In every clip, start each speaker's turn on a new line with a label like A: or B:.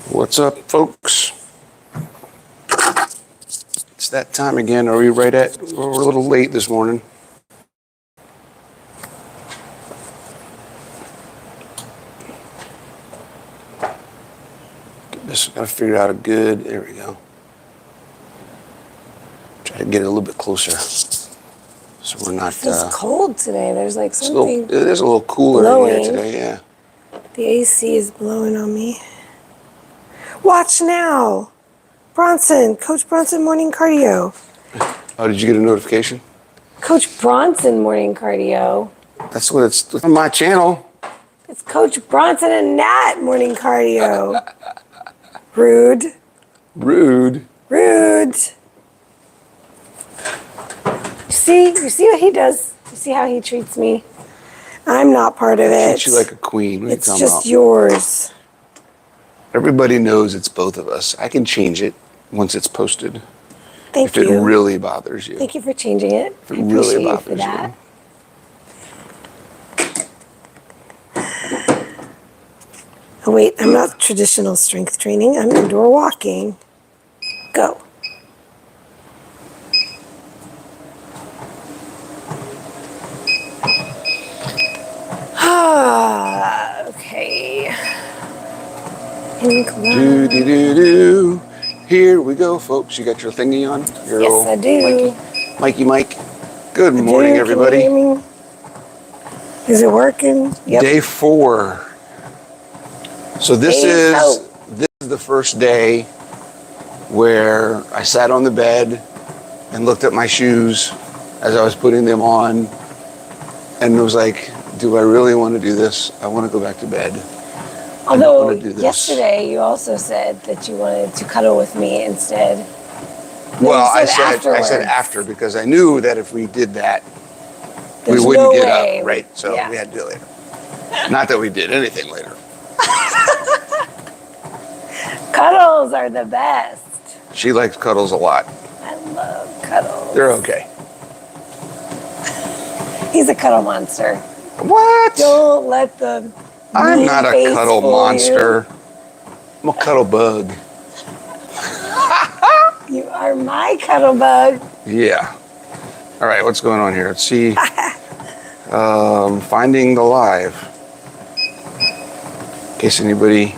A: What's up, folks? It's that time again. Are we right at? We're a little late this morning. Just gotta figure out a good. There we go. Try to get it a little bit closer, so we're not.
B: It's cold today. There's like something.
A: It is a little cooler
B: blowing.
A: in here today. Yeah.
B: The AC is blowing on me. Watch now, Bronson, Coach Bronson morning cardio.
A: Oh, did you get a notification?
B: Coach Bronson morning cardio.
A: That's what it's on my channel.
B: It's Coach Bronson and Nat morning cardio. Rude.
A: Rude.
B: Rude. You see what he does? You see how he treats me? I'm not part of it.
A: Treats you like a queen. What are you
B: It's
A: talking
B: just
A: about?
B: yours.
A: Everybody knows it's both of us. I can change it once it's posted.
B: Thank
A: If
B: you.
A: it really bothers you.
B: Thank you for changing it.
A: If it
B: I
A: really
B: appreciate you for
A: bothers
B: that. Oh wait, I'm not traditional strength training. I'm indoor walking. Go. Ah, okay.
A: Do. Here we go, folks. You got your thingy on? Your
B: Yes, I do.
A: Mikey Mike. Good morning,
B: Can you
A: everybody.
B: hear me? Is it working? Yep.
A: Day 4. So this is the first day where I sat on the bed and looked at my shoes as I was putting them on and was like, do I really want to do this? I want to go back to bed.
B: Although yesterday you also said that you wanted to cuddle with me instead.
A: Well, I said after because I knew that if we did that, we wouldn't get up, right? So we had to do it later. Not that we did anything later.
B: Cuddles are the best.
A: She likes cuddles a lot.
B: I love cuddles.
A: They're okay.
B: He's a cuddle monster.
A: What?
B: Don't let the
A: I'm not a
B: face
A: cuddle
B: fool
A: monster. I'm a cuddle bug.
B: You are my cuddle bug.
A: Yeah. All right, what's going on here? Let's see. Finding the live. In case anybody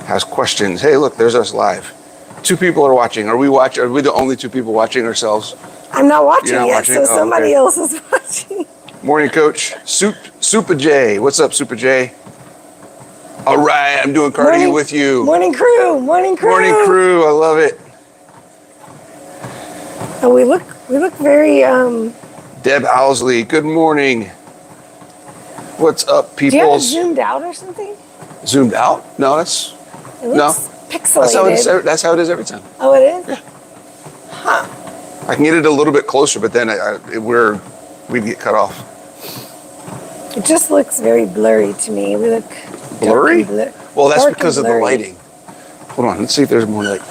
A: has questions. Hey, look, there's us live. 2 people are watching. Are we the only 2 people watching ourselves?
B: I'm not watching
A: You're not
B: yet,
A: watching?
B: so somebody else is watching.
A: Morning, Coach. Super J. What's up, Super J? All right, I'm doing cardio with you.
B: Morning crew. Morning crew.
A: Morning crew. I love it.
B: And we look very
A: Deb Owsley. Good morning. What's up, people?
B: Do you have it zoomed out or something?
A: Zoomed out? No, that's
B: it looks pixelated.
A: That's how it is every time.
B: Oh, it is?
A: Yeah.
B: Huh.
A: I can get it a little bit closer, but then we'd get cut off.
B: It just looks very blurry to me. We look
A: blurry? Well, that's because of the
B: blurry.
A: lighting. Hold on, let's see if there's more light.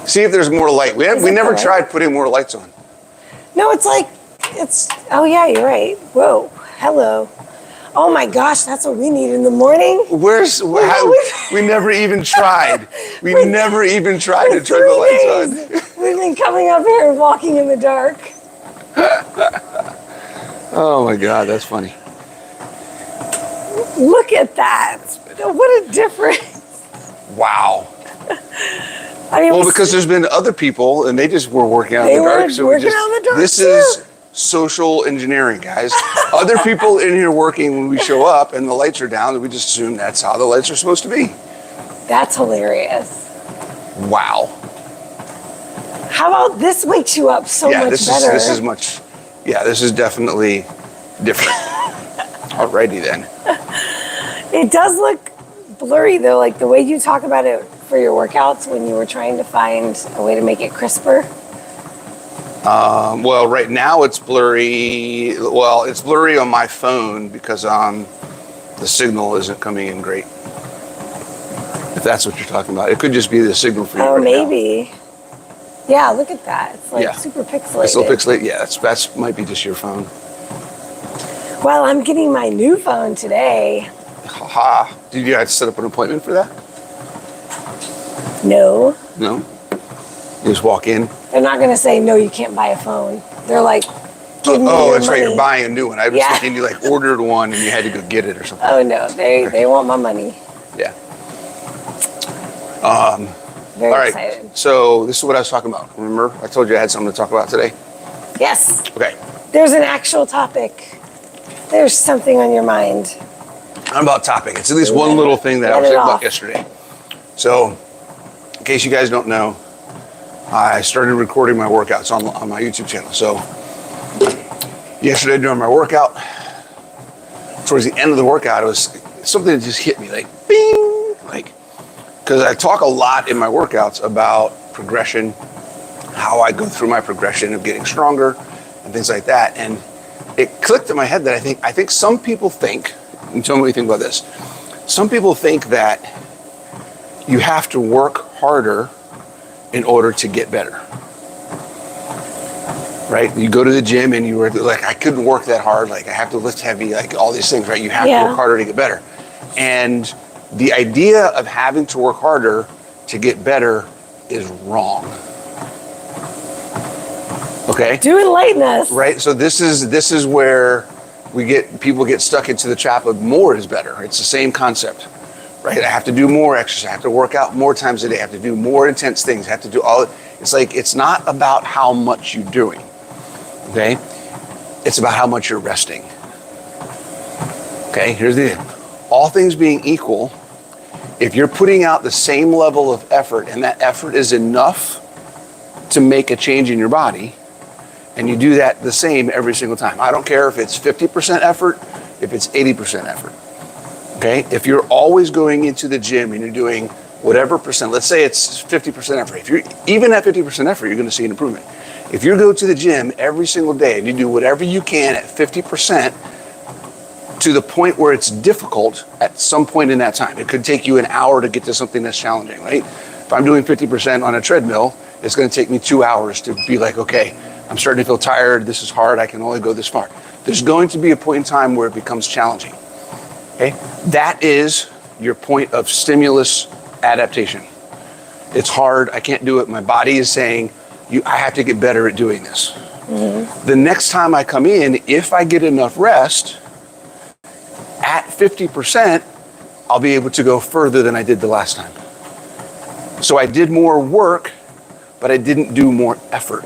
A: See if there's more light. We never tried putting more lights on.
B: No, oh yeah, you're right. Whoa, hello. Oh my gosh, that's what we need in the morning.
A: We never even tried. We never even tried to turn the lights on.
B: We've been coming up here and walking in the dark.
A: Oh my God, that's funny.
B: Look at that. What a difference.
A: Wow.
B: I mean,
A: well, because there's been other people and they just were working out in the dark. This is social engineering, guys. Other people in here working when we show up and the lights are down, and we just assume that's how the lights are supposed to be.
B: That's hilarious.
A: Wow.
B: How about this wakes you up so much better?
A: This is definitely different. Alrighty then.
B: It does look blurry though, like the way you talk about it for your workouts when you were trying to find a way to make it crisper.
A: Well, right now it's blurry. Well, it's blurry on my phone because the signal isn't coming in great. If that's what you're talking about. It could just be the signal for you.
B: Oh, maybe. Now. Yeah, look at that. It's like super pixelated.
A: It's still pixelated. Yeah, that's might be just your phone.
B: Well, I'm getting my new phone today.
A: Haha. Did you have to set up an appointment for that?
B: No.
A: No? You just walk in.
B: They're not going to say, no, you can't buy a phone. They're like, give me your
A: That's right.
B: money.
A: You're buying a new one. I was thinking you like ordered one and you had to go get it or something.
B: Oh, no. They want my money.
A: Yeah.
B: Very
A: All right.
B: excited.
A: So this is what I was talking about. Remember, I told you I had something to talk about today?
B: Yes.
A: Okay.
B: There's an actual topic. There's something on your mind.
A: Not about topic. It's at least one little thing that I was thinking about yesterday. So, in case you guys don't know, I started recording my workouts on my YouTube channel. So, yesterday during my workout, towards the end of the workout, it was something that just hit me like, bing! Like, because I talk a lot in my workouts about progression, how I go through my progression of getting stronger and things like that. And it clicked in my head that I think some people think, and tell me what you think about this. Some people think that you have to work harder in order to get better. Right? You go to the gym and you were like, I couldn't work that hard. Like I have to lift heavy, like all these things, right? You have to work harder to get better. And the idea of having to work harder to get better is wrong. Okay?
B: Do enlighten us.
A: Right? So this is where people get stuck into the trap of more is better. It's the same concept. Right? I have to do more exercise. I have to work out more times a day. I have to do more intense things. I have to do all. It's like, it's not about how much you're doing. Okay? It's about how much you're resting. Okay? Here's the thing. All things being equal, if you're putting out the same level of effort and that effort is enough to make a change in your body, and you do that the same every single time. I don't care if it's 50% effort, if it's 80% effort. Okay? If you're always going into the gym and you're doing whatever percent, let's say it's 50% effort. If you're even at 50% effort, you're going to see an improvement. If you go to the gym every single day and you do whatever you can at 50% to the point where it's difficult at some point in that time. It could take you an hour to get to something that's challenging, right? If I'm doing 50% on a treadmill, it's going to take me 2 hours to be like, okay, I'm starting to feel tired. This is hard. I can only go this far. There's going to be a point in time where it becomes challenging. Okay? That is your point of stimulus adaptation. It's hard. I can't do it. My body is saying, I have to get better at doing this. Mm-hmm. The next time I come in, if I get enough rest, at 50%, I'll be able to go further than I did the last time. So I did more work, but I didn't do more effort.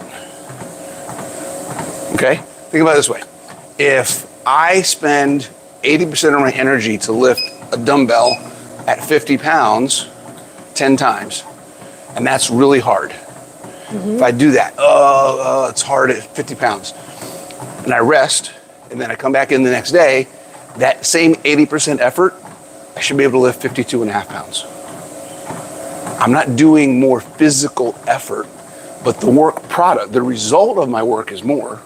A: Okay? Think about it this way. If I spend 80% of my energy to lift a dumbbell at 50 pounds 10 times, and that's really hard. Mm-hmm. If I do that, it's hard at 50 pounds, and I rest, and then I come back in the next day, that same 80% effort, I should be able to lift 52 and a half pounds. I'm not doing more physical effort, but the work product, the result of my work is more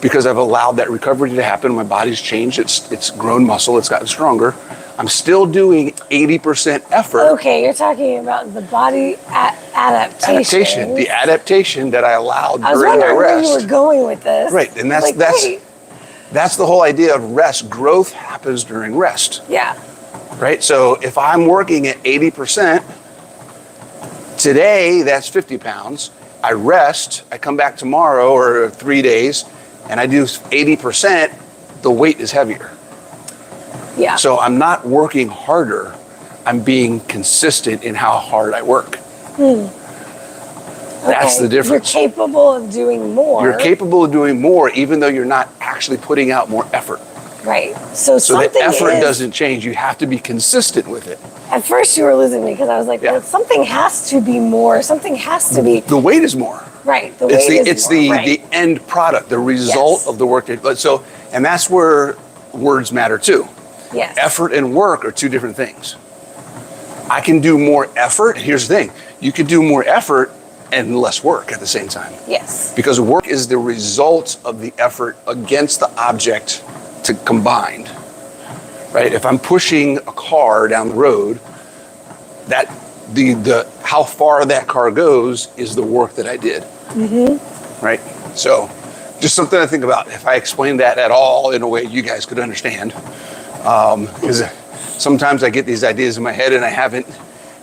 A: because I've allowed that recovery to happen. My body's changed. It's grown muscle. It's gotten stronger. I'm still doing 80% effort.
B: Okay, you're talking about the body adaptation.
A: The adaptation that I allowed
B: I was
A: during my
B: wondering
A: rest.
B: where you were going with this.
A: Right, and that's the whole idea of rest. Growth happens during rest.
B: Yeah.
A: Right? So if I'm working at 80%, today that's 50 pounds. I rest, I come back tomorrow or 3 days, and I do 80%, the weight is heavier.
B: Yeah.
A: So I'm not working harder. I'm being consistent in how hard I work. That's the difference.
B: You're capable of doing more.
A: You're capable of doing more even though you're not actually putting out more effort.
B: Right. So
A: the effort doesn't change. You have to be consistent with it.
B: At first you were losing me because I was like, well, something has to be more. Something has to be.
A: The weight is more.
B: Right. The weight is more. It's
A: the end product, the result of the work. And that's where words matter too.
B: Yes.
A: Effort and work are two different things. I can do more effort. Here's the thing. You can do more effort and less work at the same time.
B: Yes.
A: Because work is the result of the effort against the object to combined. Right? If I'm pushing a car down the road, that the how far that car goes is the work that I did. Mm-hmm. Right? So just something to think about. If I explained that at all in a way you guys could understand. Because sometimes I get these ideas in my head and I haven't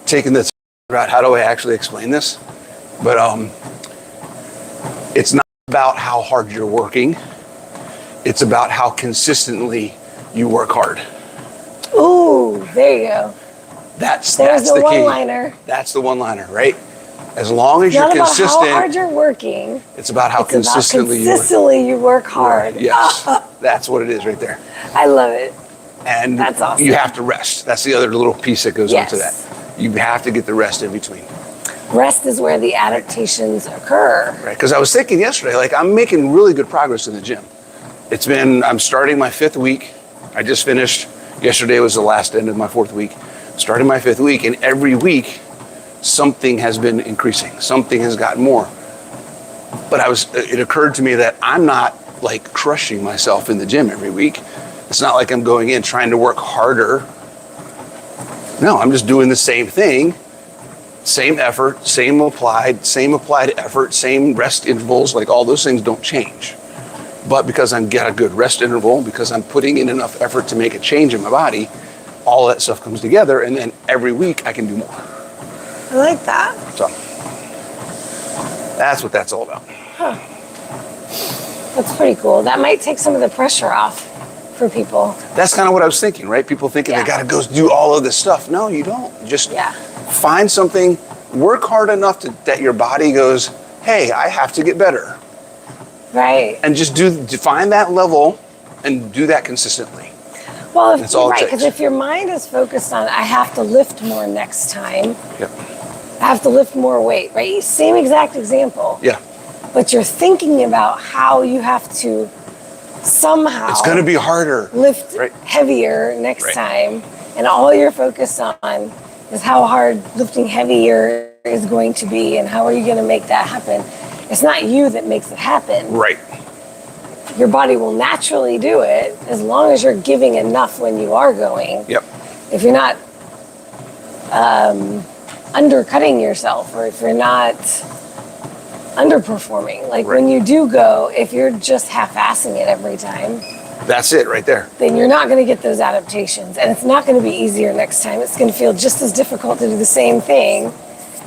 A: taken the about how do I actually explain this, but it's not about how hard you're working. It's about how consistently you work hard.
B: Ooh, there you go.
A: That's
B: There's
A: the
B: the
A: key.
B: one-liner.
A: That's the one-liner, right? As long as you're
B: Not about
A: consistent,
B: how hard you're working.
A: it's about how
B: It's about
A: consistently
B: consistently you work hard.
A: Right, yes, that's what it is right there.
B: I love it.
A: And
B: That's awesome.
A: you have to rest. That's the other little piece that goes
B: Yes.
A: onto that. You have to get the rest in between.
B: Rest is where the adaptations occur.
A: Right, because I was thinking yesterday, like I'm making really good progress in the gym. I'm starting my 5th week. I just finished. Yesterday was the last end of my 4th week. Starting my 5th week, and every week something has been increasing. Something has gotten more. But it occurred to me that I'm not like crushing myself in the gym every week. It's not like I'm going in trying to work harder. No, I'm just doing the same thing, same effort, same applied effort, same rest intervals, like all those things don't change. But because I'm getting a good rest interval, because I'm putting in enough effort to make a change in my body, all that stuff comes together, and then every week I can do more.
B: I like that.
A: So that's what that's all about.
B: That's pretty cool. That might take some of the pressure off for people.
A: That's kind of what I was thinking, right? People thinking they got to go do all of this stuff. No, you don't. Just find something, work hard enough that your body goes, hey, I have to get better.
B: Right.
A: And just find that level and do that consistently.
B: Well,
A: That's all it takes.
B: because if your mind is focused on, I have to lift more next time,
A: Yep.
B: I have to lift more weight, right? Same exact example.
A: Yeah.
B: But you're thinking about how you have to somehow
A: It's going to be harder.
B: lift heavier next time, and all you're focused on is how hard lifting heavier is going to be and how are you going to make that happen. It's not you that makes it happen.
A: Right.
B: Your body will naturally do it as long as you're giving enough when you are going.
A: Yep.
B: If you're not undercutting yourself, or if you're not underperforming, like when you do go, if you're just half-assing it every time,
A: that's it right there.
B: Then you're not going to get those adaptations, and it's not going to be easier next time. It's going to feel just as difficult to do the same thing,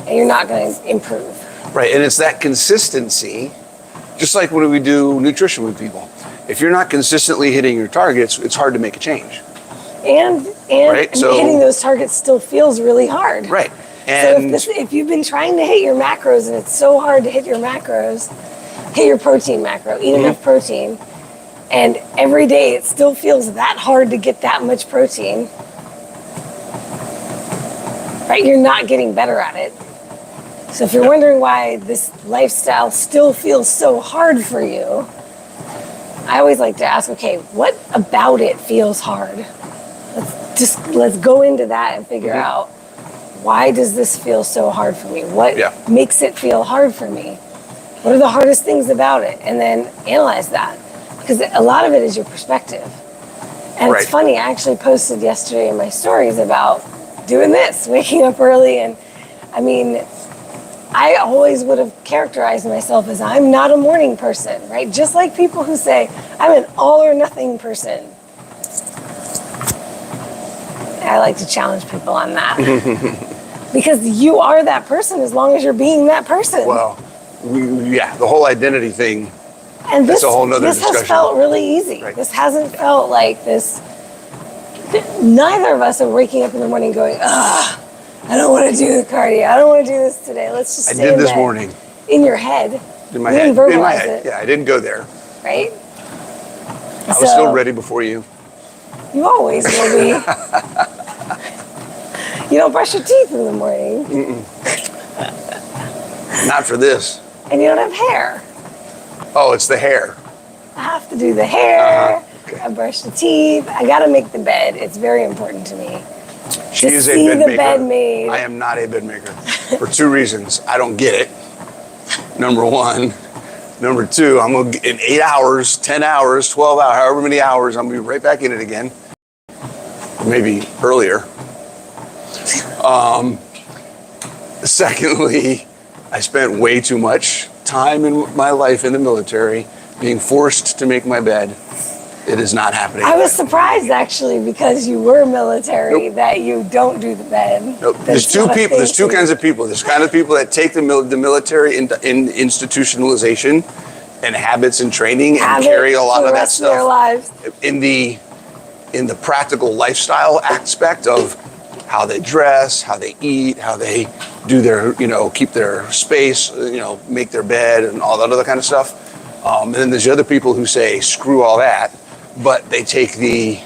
B: and you're not going to improve. Right,
A: and it's that consistency, just like when we do nutrition with people. If you're not consistently hitting your targets, it's hard to make a change.
B: And hitting those targets still feels really hard.
A: Right.
B: And so if you've been trying to hit your macros and it's so hard to hit your macros, hit your protein macro, eat enough protein, and every day it still feels that hard to get that much protein, right? You're not getting better at it. So if you're wondering why this lifestyle still feels so hard for you, I always like to ask, okay, what about it feels hard? Let's go into that and figure out, why does this feel so hard for me? What makes it feel hard for me? What are the hardest things about it? And then analyze that. Because a lot of it is your perspective. And it's funny, I actually posted yesterday in my stories about doing this, waking up early. And I mean, I always would have characterized myself as I'm not a morning person, right? Just like people who say, I'm an all or nothing person. I like to challenge people on that. Because you are that person as long as you're being that person.
A: Well, the whole identity thing,
B: and
A: that's a whole nother discussion.
B: This has felt really easy.
A: Right.
B: This hasn't felt like this. Neither of us are waking up in the morning going, I don't want to do the cardio. I don't want to do this today. Let's just stay
A: I did this morning.
B: In your head.
A: In my head. In my head. Yeah, I didn't go there.
B: Right?
A: I was still ready before you.
B: You always will be. You don't brush your teeth in the morning.
A: Not for this.
B: And you don't have hair.
A: Oh, it's the hair.
B: I have to do the hair. Okay. I brush the teeth. I got to make the bed. It's very important to me.
A: She is a bed maker. Bed made. I am not a bed maker for 2 reasons. I don't get it. Number 1. Number 2, I'm going to, in 8 hours, 10 hours, 12 hours, however many hours, I'm going to be right back in it again. Maybe earlier. Secondly, I spent way too much time in my life in the military being forced to make my bed It is not happening.
B: I was surprised actually because you were military that you don't do the bed.
A: Nope. There's two people. There's two kinds of people. There's kind of people that take the military in institutionalization and habits and training and carry a lot of that stuff
B: their lives.
A: in the practical lifestyle aspect of how they dress, how they eat, how they do their, keep their space, make their bed and all that other kind of stuff. And then there's the other people who say, screw all that, but they take the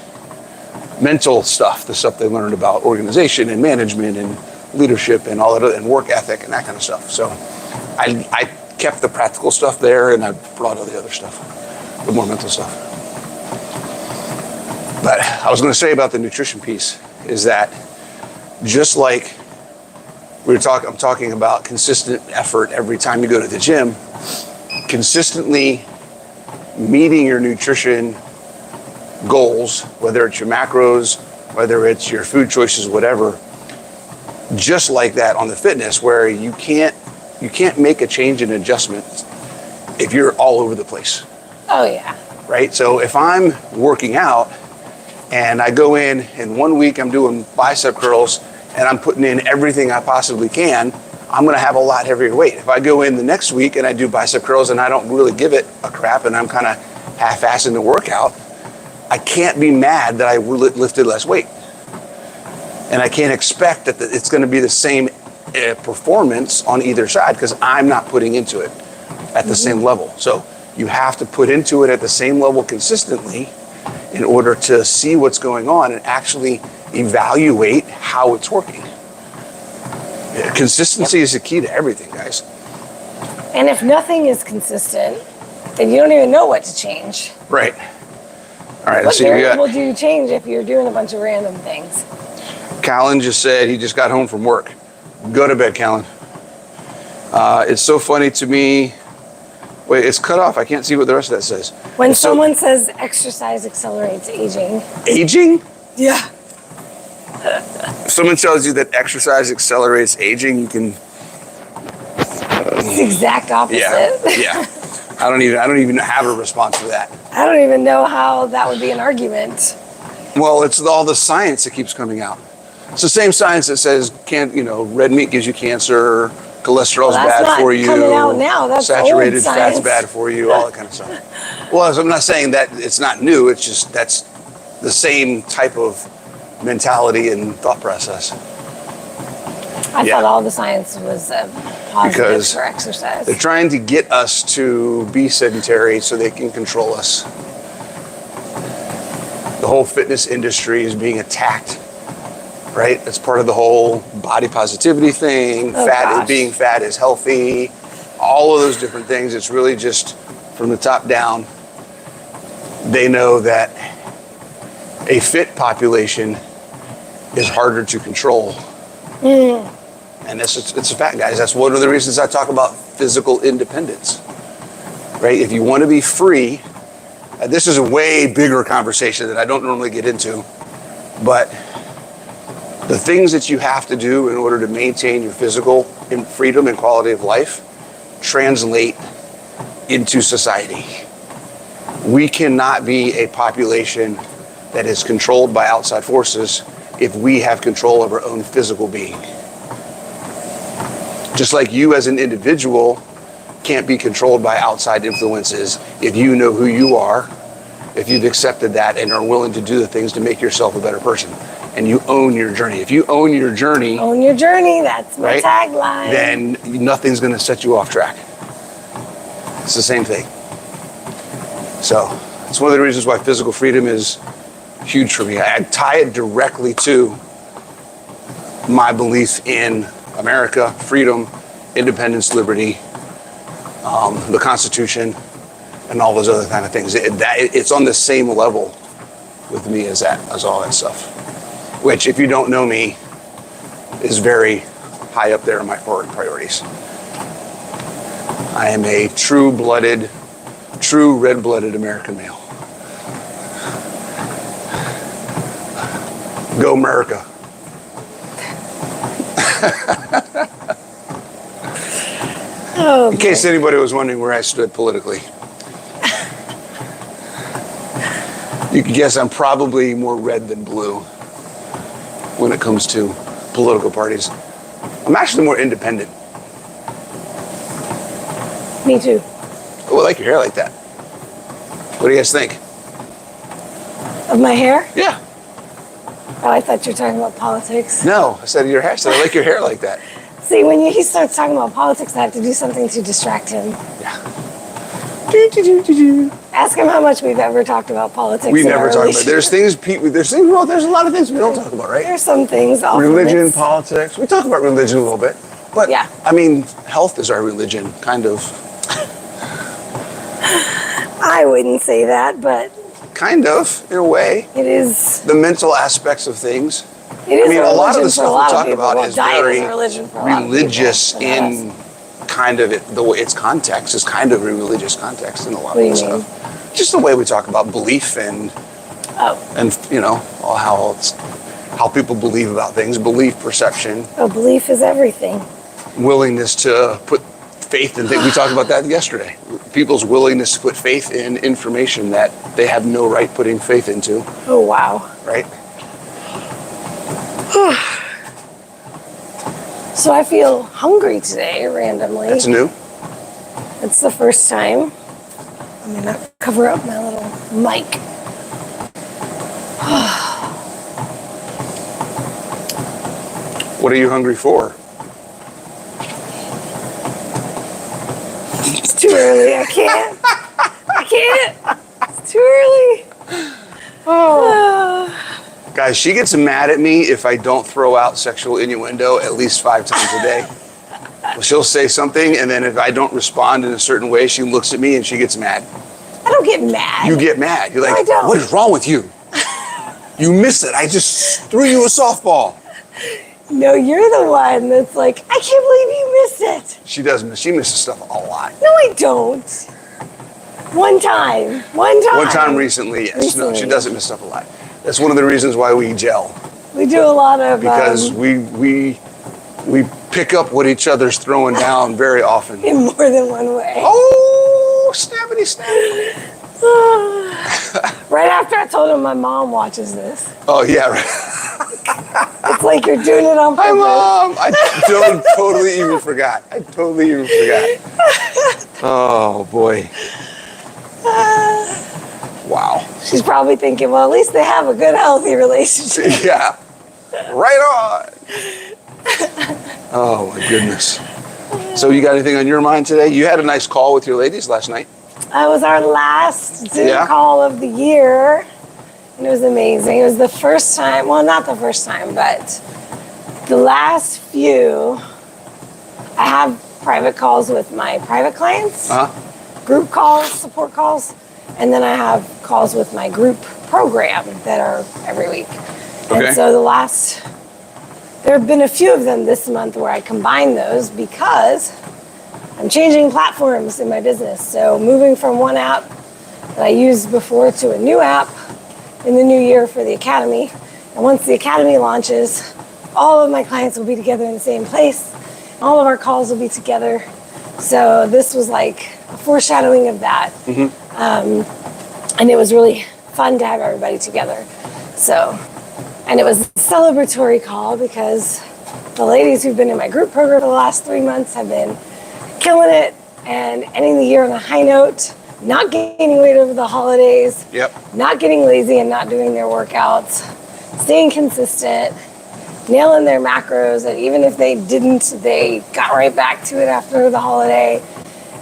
A: mental stuff, the stuff they learned about organization and management and leadership and all that other, and work ethic and that kind of stuff. So I kept the practical stuff there and I brought all the other stuff, the more mental stuff. But I was going to say about the nutrition piece is that just like I'm talking about consistent effort every time you go to the gym, consistently meeting your nutrition goals, whether it's your macros, whether it's your food choices, whatever, just like that on the fitness, where you can't make a change and adjustment if you're all over the place.
B: Oh yeah.
A: Right? So if I'm working out and I go in and 1 week I'm doing bicep curls and I'm putting in everything I possibly can, I'm going to have a lot heavier weight. If I go in the next week and I do bicep curls and I don't really give it a crap and I'm kind of half-assing the workout, I can't be mad that I lifted less weight. And I can't expect that it's going to be the same performance on either side because I'm not putting into it at the same level. So you have to put into it at the same level consistently in order to see what's going on and actually evaluate how it's working. Consistency is the key to everything, guys.
B: And if nothing is consistent, then you don't even know what to change.
A: Right. All right,
B: What
A: let's see what we
B: variable
A: got.
B: do you change if you're doing a bunch of random things?
A: Callan just said he just got home from work. Go to bed, Callan. It's so funny to me. Wait, it's cut off. I can't see what the rest of that says.
B: When someone says exercise accelerates aging.
A: Aging?
B: Yeah.
A: Someone tells you that exercise accelerates aging, you can.
B: It's the exact opposite.
A: Yeah. I don't even have a response to that.
B: I don't even know how that would be an argument.
A: Well, it's all the science that keeps coming out. It's the same science that says red meat gives you cancer, cholesterol's bad for you,
B: coming out now. That's
A: saturated
B: old
A: fat's
B: science.
A: bad for you, all that kind of stuff. Well, I'm not saying that it's not new. It's just that's the same type of mentality and thought process.
B: I thought all the science was positive
A: Because
B: for exercise.
A: they're trying to get us to be sedentary so they can control us. The whole fitness industry is being attacked, right? It's part of the whole body positivity thing. Being fat is healthy. All of those different things. It's really just from the top down. They know that a fit population is harder to control. And it's a fact, guys. That's one of the reasons I talk about physical independence, right? If you want to be free, this is a way bigger conversation that I don't normally get into, but the things that you have to do in order to maintain your physical freedom and quality of life translate into society. We cannot be a population that is controlled by outside forces if we have control of our own physical being. Just like you as an individual can't be controlled by outside influences if you know who you are, if you've accepted that and are willing to do the things to make yourself a better person, and you own your journey. If you own your journey,
B: That's my tagline.
A: Then nothing's going to set you off track. It's the same thing. So it's one of the reasons why physical freedom is huge for me. I tie it directly to my belief in America, freedom, independence, liberty, the Constitution, and all those other kind of things. It's on the same level with me as all that stuff. Which, if you don't know me, is very high up there in my priorities. I am a true red-blooded American male. Go America. In case anybody was wondering where I stood politically. You can guess I'm probably more red than blue when it comes to political parties. I'm actually more independent.
B: Me too.
A: Oh, I like your hair like that. What do you guys think?
B: Of my hair?
A: Yeah.
B: Oh, I thought you were talking about politics.
A: No, I said your hair. I said I like your hair like that.
B: See, when he starts talking about politics, I have to do something to distract him.
A: Yeah.
B: Ask him how much we've ever talked about politics.
A: We never talk about. There's a lot of things we don't talk about, right?
B: There's some things.
A: Religion, politics. We talk about religion a little bit, but
B: yeah.
A: I mean, health is our religion, kind of.
B: I wouldn't say that, but
A: kind of, in a way.
B: It is.
A: The mental aspects of things.
B: It is.
A: I mean, a lot of the stuff we talk
B: about
A: is very religious
B: in
A: kind of the way its context is kind of a religious context in a lot of the stuff. Just the way we talk about belief and you know how people believe about things, belief, perception.
B: Oh, belief is everything.
A: Willingness to put faith in things. We talked about that yesterday. People's willingness to put faith in information that they have no right putting faith into.
B: Oh, wow.
A: Right?
B: So I feel hungry today, randomly.
A: That's new.
B: It's the first time. I'm going to cover up my little mic.
A: What are you hungry for?
B: It's too early. I can't. It's too early.
A: Guys, she gets mad at me if I don't throw out sexual innuendo at least 5 times a day. Well, she'll say something, and then if I don't respond in a certain way, she looks at me and she gets mad.
B: I don't get mad.
A: You get mad. You're like,
B: I don't.
A: What is wrong with you? You missed it. I just threw you a softball.
B: No, you're the one that's like, I can't believe you missed it.
A: She does miss. She misses stuff a lot.
B: No, I don't. One time.
A: One time recently, yes. No, she doesn't miss stuff a lot. That's one of the reasons why we gel.
B: We do a lot of
A: because we pick up what each other's throwing down very often.
B: In more than one way.
A: Oh, snappity snap.
B: Right after I told him my mom watches this.
A: Oh yeah, right.
B: It's like you're doing it on purpose.
A: Hi Mom. I totally even forgot. Oh boy. Wow.
B: She's probably thinking, well, at least they have a good, healthy relationship.
A: Yeah. Right on. Oh, my goodness. So you got anything on your mind today? You had a nice call with your ladies last night.
B: That was our last Zoom call of the year. And it was amazing. It was the first time, well, not the first time, but the last few. I have private calls with my private clients, group calls, support calls. And then I have calls with my group program that are every week. Okay. And so there have been a few of them this month where I combine those because I'm changing platforms in my business. So moving from one app that I used before to a new app in the new year for the Academy. And once the Academy launches, all of my clients will be together in the same place. All of our calls will be together. So this was like a foreshadowing of that. Mm-hmm. And it was really fun to have everybody together. So, and it was a celebratory call because the ladies who've been in my group program for the last 3 months have been killing it and ending the year on a high note, not gaining weight over the holidays, not getting lazy and not doing their workouts, staying consistent, nailing their macros, and even if they didn't, they got right back to it after the holiday,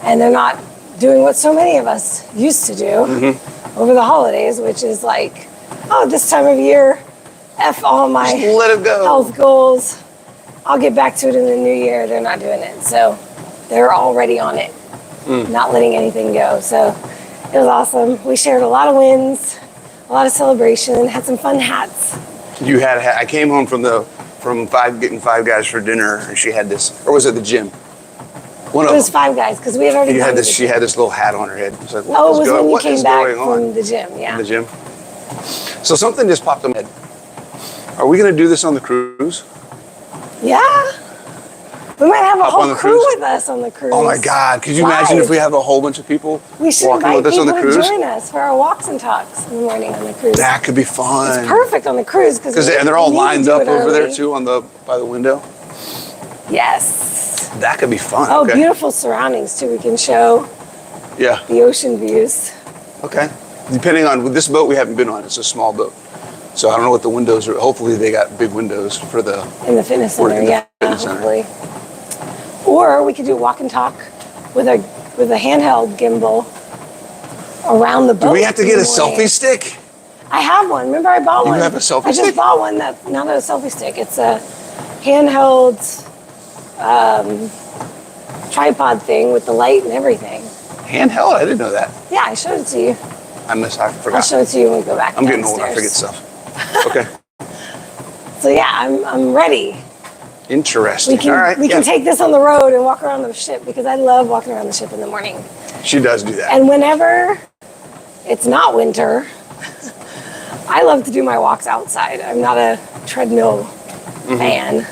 B: and they're not doing what so many of us used to do over the holidays, which is like, oh, this time of year, F all my health goals. I'll get back to it in the new year. They're not doing it. So they're already on it, not letting anything go. So it was awesome. We shared a lot of wins, a lot of celebration, had some fun hats.
A: You had a hat. I came home from getting Five Guys for dinner, and she had this, or was it the gym?
B: It was Five Guys because we had already.
A: She had this little hat on her head. It was like,
B: it was when you came back from the gym. Yeah.
A: From the gym. So something just popped in my head. Are we going to do this on the cruise?
B: Yeah. We might have a
A: Up on
B: whole
A: the
B: crew
A: cruise?
B: with us on the cruise.
A: Oh my God! Could you imagine if we have a whole bunch of people
B: We should
A: walking
B: invite
A: with us on
B: people
A: the
B: to
A: cruise?
B: join us for our walks and talks in the morning on the cruise.
A: That could be fun.
B: It's perfect on the cruise because
A: they're all lined up over there too by the window.
B: Yes.
A: That could be fun.
B: Oh,
A: okay.
B: beautiful surroundings too. We can show
A: Yeah.
B: the ocean views.
A: Okay. Depending on with this boat we haven't been on, it's a small boat, so I don't know what the windows are. Hopefully they got big windows for the
B: In the fitness center,
A: in the
B: yeah,
A: fitness center.
B: hopefully. Or we could do walk and talk with a handheld gimbal around the boat.
A: Do we have to get
B: in
A: a
B: the morning.
A: selfie stick?
B: I have one. Remember, I bought one.
A: You have a selfie
B: I
A: stick?
B: just bought one that's not a selfie stick. It's a handheld tripod thing with the light and everything.
A: Handheld? I didn't know that.
B: Yeah, I showed it to you.
A: I forgot.
B: I'll show it to you when we go back.
A: I'm getting old.
B: downstairs.
A: I forget stuff. Okay.
B: So yeah, I'm ready.
A: Interesting.
B: We can
A: All right.
B: we can take this on the road and walk around the ship because I love walking around the ship in the morning.
A: She does do that.
B: And whenever it's not winter, I love to do my walks outside. I'm not a treadmill fan.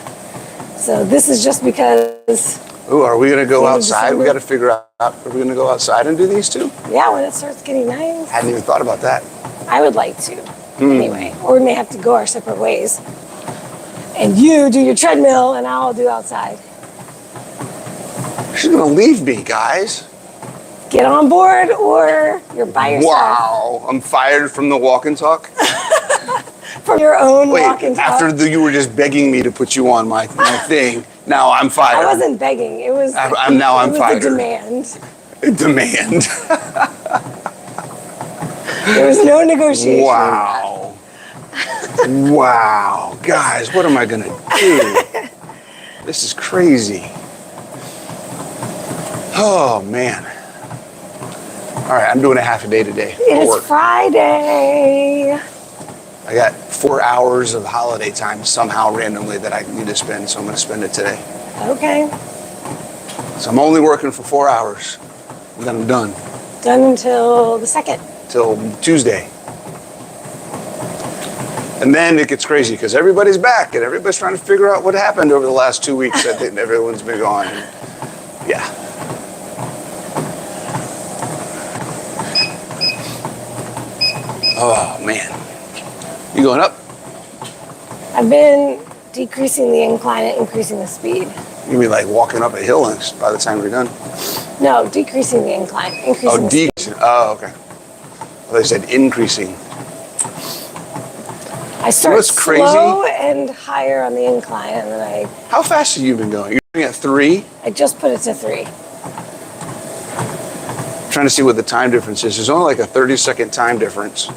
B: So this is just because,
A: Ooh, are we going to go
B: Yeah,
A: outside? We got to figure out. Are we going to go outside and do these too?
B: yeah, when it starts getting nice,
A: Hadn't even thought about that.
B: I would like to anyway. Or we may have to go our separate ways. And you do your treadmill and I'll do outside.
A: She's going to leave me, guys.
B: Get on board or you're by yourself.
A: Wow. I'm fired from the walk and talk.
B: From your own
A: Wait,
B: walk and talk.
A: after you were just begging me to put you on my thing, now I'm fired.
B: I wasn't begging. It was.
A: I'm
B: it was
A: fired.
B: a demand.
A: Demand.
B: There was no negotiation.
A: Wow. Wow. Guys, what am I going to do? This is crazy. Oh, man. All right, I'm doing a half a day today.
B: It
A: for
B: is
A: work.
B: Friday.
A: I got 4 hours of holiday time somehow randomly that I need to spend, so I'm going to spend it today.
B: Okay.
A: So I'm only working for 4 hours, and then I'm done
B: Done until the 2nd.
A: till Tuesday. And then it gets crazy because everybody's back and everybody's trying to figure out what happened over the last 2 weeks that everyone's been gone. Yeah. Oh, man. You going up?
B: I've been decreasing the incline and increasing the speed.
A: You mean like walking up a hill and by the time you're done?
B: No, decreasing the incline, increasing
A: Oh,
B: the speed.
A: decreasing. Oh, okay. Well, they said increasing.
B: I start
A: what's crazy?
B: slow and higher on the incline, and then
A: How fast have you been going? You're going at 3?
B: I just put it to 3.
A: I'm trying to see what the time difference is. There's only like a 30-second time difference.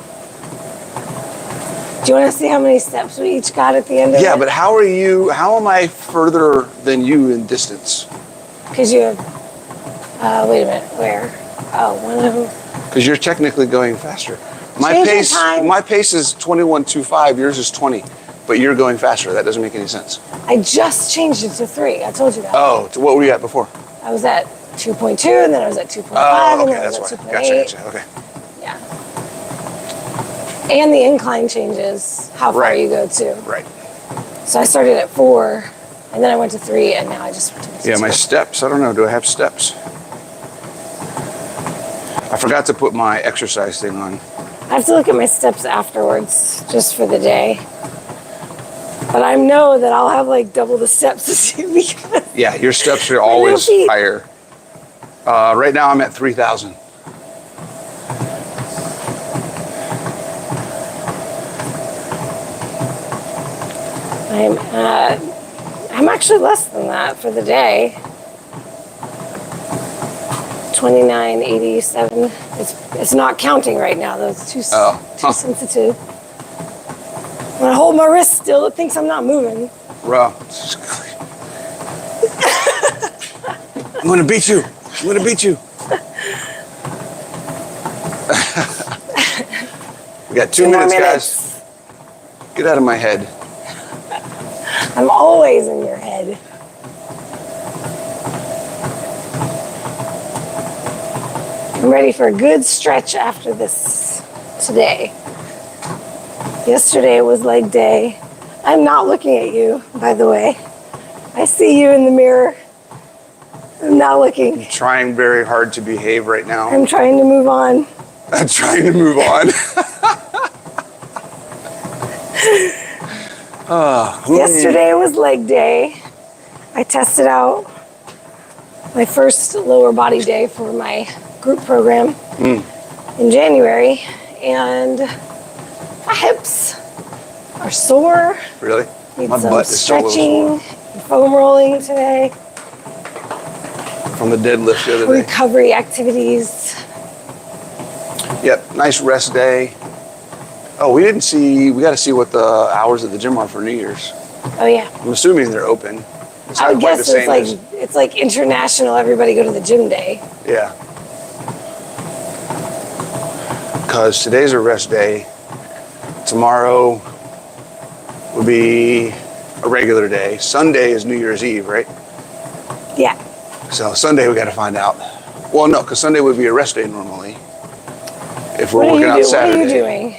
B: Do you want to see how many steps we each got at the end of it?
A: Yeah, but how am I further than you in distance?
B: Because you have, wait a minute, where? Oh, 1
A: Because you're technically going faster. My
B: Change your
A: pace,
B: time.
A: my pace is 21.25. Yours is 20, but you're going faster. That doesn't make any sense.
B: I just changed it to 3. I told you that.
A: Oh, so what were you at before?
B: I was at 2.2, and then I was at 2.5,
A: Oh,
B: and
A: okay,
B: then I
A: that's
B: was
A: why.
B: at 2.8.
A: Gotcha. Okay.
B: Yeah. And the incline changes how far
A: Right.
B: you go too.
A: Right.
B: So I started at 4, and then I went to 3, and now I just went to
A: Yeah, my
B: 2.
A: steps. I don't know. Do I have steps? I forgot to put my exercise thing on.
B: I have to look at my steps afterwards, just for the day. But I know that I'll have like double the steps this year because
A: Yeah, your steps are always
B: feet.
A: higher. Right now I'm at 3,000.
B: I'm actually less than that for the day. 29.87. It's not counting right now though. It's too sensitive. When I hold my wrist still, it thinks I'm not moving.
A: Bro. I'm gonna beat you. I'm gonna beat you. We got 2
B: 2 more
A: minutes,
B: minutes.
A: guys. Get out of my head.
B: I'm always in your head. I'm ready for a good stretch after this today. Yesterday was leg day. I'm not looking at you, by the way. I see you in the mirror. I'm not looking.
A: Trying very hard to behave right now.
B: I'm trying to move on.
A: I'm trying to move on.
B: Yesterday was leg day. I tested out my first lower body day for my group program in January, and my hips are sore.
A: Really?
B: Need
A: My
B: some
A: butt is still a little
B: stretching, foam rolling today,
A: sore from the deadlift the other day.
B: recovery activities.
A: Yep, nice rest day. Oh, we got to see what the hours at the gym are for New Year's.
B: Oh yeah.
A: I'm assuming they're open. It's
B: I
A: not
B: would
A: quite
B: guess
A: the same
B: it's like international, everybody go to the gym day.
A: Yeah. Because today's a rest day. Tomorrow will be a regular day. Sunday is New Year's Eve, right?
B: Yeah.
A: So Sunday we got to find out. Well, no, because Sunday would be a rest day normally. If we're working out Saturday.
B: What are you doing?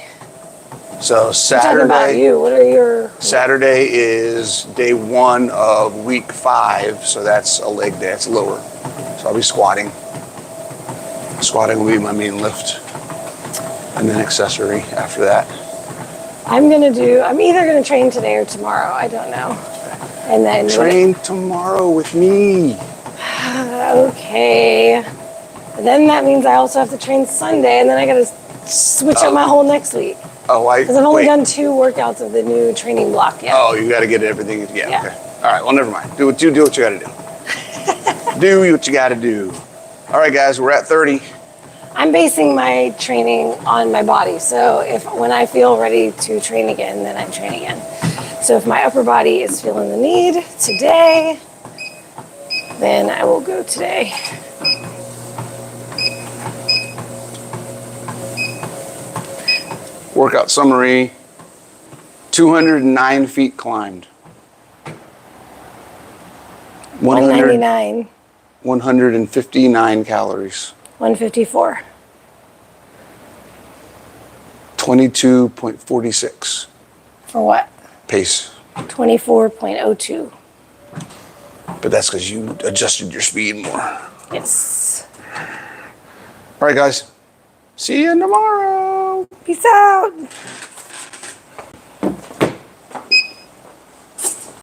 A: So Saturday.
B: I'm talking about you. What are your...
A: Saturday is day 1 of week 5, so that's a leg day. It's lower. So I'll be squatting. Squatting will be my main lift, and then accessory after that.
B: I'm either gonna train today or tomorrow. I don't know. And then
A: Train tomorrow with me.
B: Okay. But then that means I also have to train Sunday, and then I gotta switch up my whole next week. Because I've only done 2 workouts of the new training block yet.
A: Oh, you got to get everything. Yeah. Okay. All right. Well, never mind. Do what you got to do. Do what you got to do. All right, guys. We're at 30.
B: I'm basing my training on my body. So when I feel ready to train again, then I train again. So if my upper body is feeling the need today, then I will go today.
A: Workout summary, 209 feet climbed.
B: 199.
A: 159 calories.
B: 154.
A: 22.46
B: For what?
A: pace.
B: 24.02.
A: But that's because you adjusted your speed more.
B: Yes.
A: All right, guys. See you tomorrow.
B: Peace out.